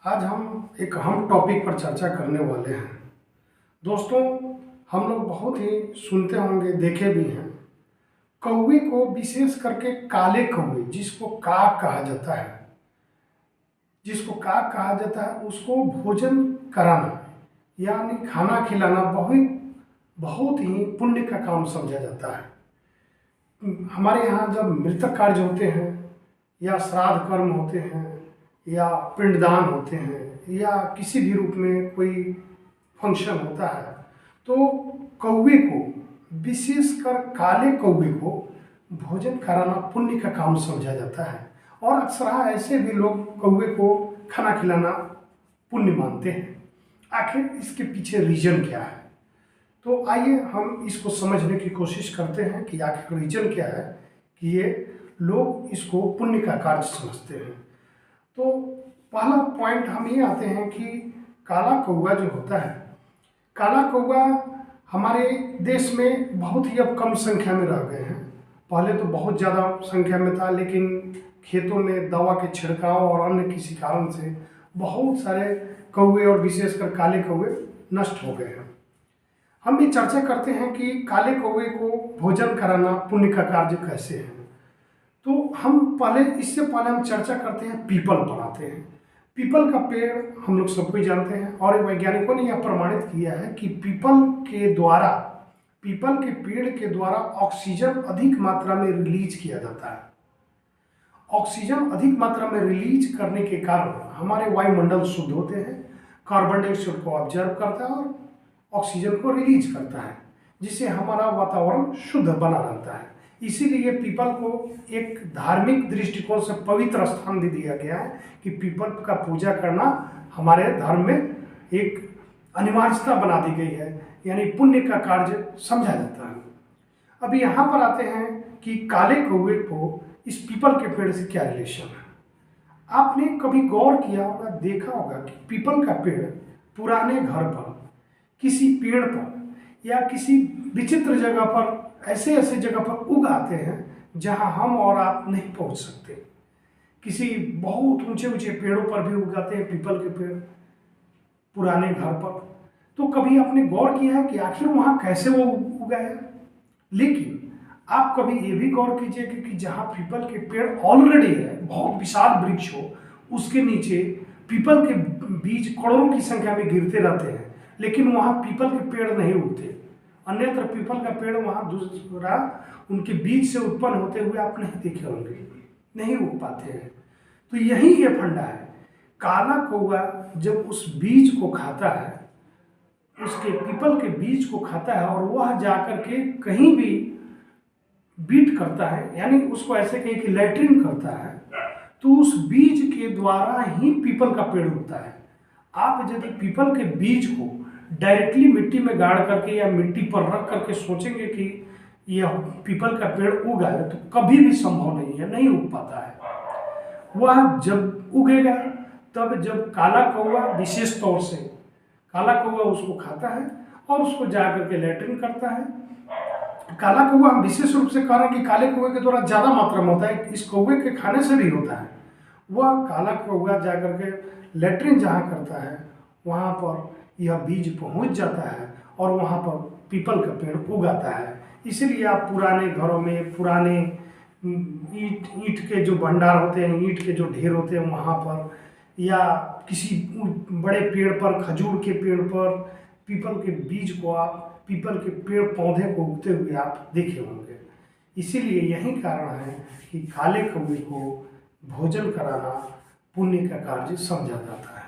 आज हम एक अहम टॉपिक पर चर्चा करने वाले हैं। दोस्तों, हम लोग बहुत ही सुनते होंगे, देखे भी हैं। कौवे को, विशेष करके काले कौवे, जिसको काग कहा जाता है, उसको भोजन कराना यानी खाना खिलाना बहुत बहुत ही पुण्य का काम समझा जाता है। हमारे यहाँ जब मृतक कार्य होते हैं या श्राद्ध कर्म होते हैं या पिंडदान होते हैं या किसी भी रूप में कोई फंक्शन होता है, तो कौवे को, विशेषकर काले कौवे को भोजन कराना पुण्य का काम समझा जाता है। और अक्सर ऐसे भी लोग कौवे को खाना खिलाना पुण्य मानते हैं। आखिर इसके पीछे रीजन क्या है? तो आइए हम इसको समझने की कोशिश करते हैं कि आखिर रीजन क्या है कि ये लोग इसको पुण्य का कार्य समझते हैं। तो पहला पॉइंट हम ये आते हैं कि काला कौवा जो होता है, काला कौवा हमारे देश में बहुत ही अब कम संख्या में रह गए हैं। पहले तो बहुत ज़्यादा संख्या में था, लेकिन खेतों में दवा के छिड़काव और अन्य किसी कारण से बहुत सारे कौवे और विशेषकर काले कौवे नष्ट हो गए हैं। हम ये चर्चा करते हैं कि काले कौवे को भोजन कराना पुण्य का कार्य कैसे है। तो इससे पहले हम चर्चा करते हैं, पीपल पर आते हैं। पीपल का पेड़ हम लोग सबको ही जानते हैं और वैज्ञानिकों ने यह प्रमाणित किया है कि पीपल के पेड़ के द्वारा ऑक्सीजन अधिक मात्रा में रिलीज किया जाता है। ऑक्सीजन अधिक मात्रा में रिलीज करने के कारण हमारे वायुमंडल शुद्ध होते हैं, कार्बन डाइऑक्साइड को ऑब्जर्व करता है और ऑक्सीजन को रिलीज करता है, जिससे हमारा वातावरण शुद्ध बना रहता है। इसीलिए पीपल को एक धार्मिक दृष्टिकोण से पवित्र स्थान भी दिया गया है कि पीपल का पूजा करना हमारे धर्म में एक अनिवार्यता बना दी गई है, यानी पुण्य का कार्य समझा जाता है। अब यहाँ पर आते हैं कि काले कौवे को इस पीपल के पेड़ से क्या रिलेशन है। आपने कभी गौर किया होगा, देखा होगा कि पीपल का पेड़ पुराने घर पर, किसी पेड़ पर या किसी विचित्र जगह पर, ऐसे जगह पर उग आते हैं जहां हम और आप नहीं पहुंच सकते। किसी बहुत ऊंचे ऊंचे पेड़ों पर भी उग आते हैं पीपल के पेड़ पुराने घर पर। तो कभी आपने गौर किया है कि आखिर वहां कैसे वो उगाया? लेकिन आप कभी ये भी गौर कीजिए कि जहां पीपल के पेड़ ऑलरेडी है, बहुत विशाल वृक्ष हो, उसके नीचे पीपल के बीज करोड़ों की संख्या में गिरते रहते हैं, लेकिन वहां पीपल के पेड़ नहीं उगते। अन्यत्र पीपल का पेड़ वहां दूसरा उनके बीज से उत्पन्न होते हुए आप नहीं देखे होंगे, नहीं उग पाते हैं। तो यही ये फंडा है। काला कौवा जब उस बीज को खाता है, उसके पीपल के बीज को खाता है और वह जाकर के कहीं भी बीट करता है, यानी उसको ऐसे कहीं कि लैट्रिन करता है, तो उस बीज के द्वारा ही पीपल का पेड़ उगता है। आप यदि पीपल के बीज को डायरेक्टली मिट्टी में गाड़ करके या मिट्टी पर रख करके सोचेंगे कि यह पीपल का पेड़ उगा है, तो कभी भी संभव नहीं है, नहीं उग पाता है। वह जब उगेगा तब जब काला कौवा, विशेष तौर से काला कौवा उसको खाता है और उसको जा करके लैट्रिन करता है। काला कौवा हम विशेष रूप से कह रहे हैं कि काले कौवे के द्वारा ज़्यादा मात्रा में होता है, इस कौवे के खाने से भी होता है। वह काला कौवा जा करके लैट्रिन जहाँ करता है, वहाँ पर यह बीज पहुंच जाता है और वहाँ पर पीपल का पेड़ उगाता है। इसीलिए आप पुराने घरों में, पुराने ईंट के जो भंडार होते हैं, ईंट के जो ढेर होते हैं, वहाँ पर या किसी बड़े पेड़ पर, खजूर के पेड़ पर पीपल के बीज को, आप पीपल के पेड़ पौधे को उगते हुए आप देखे होंगे। इसीलिए यही कारण है कि काले कौवे को भोजन कराना पुण्य का कार्य समझा जाता है।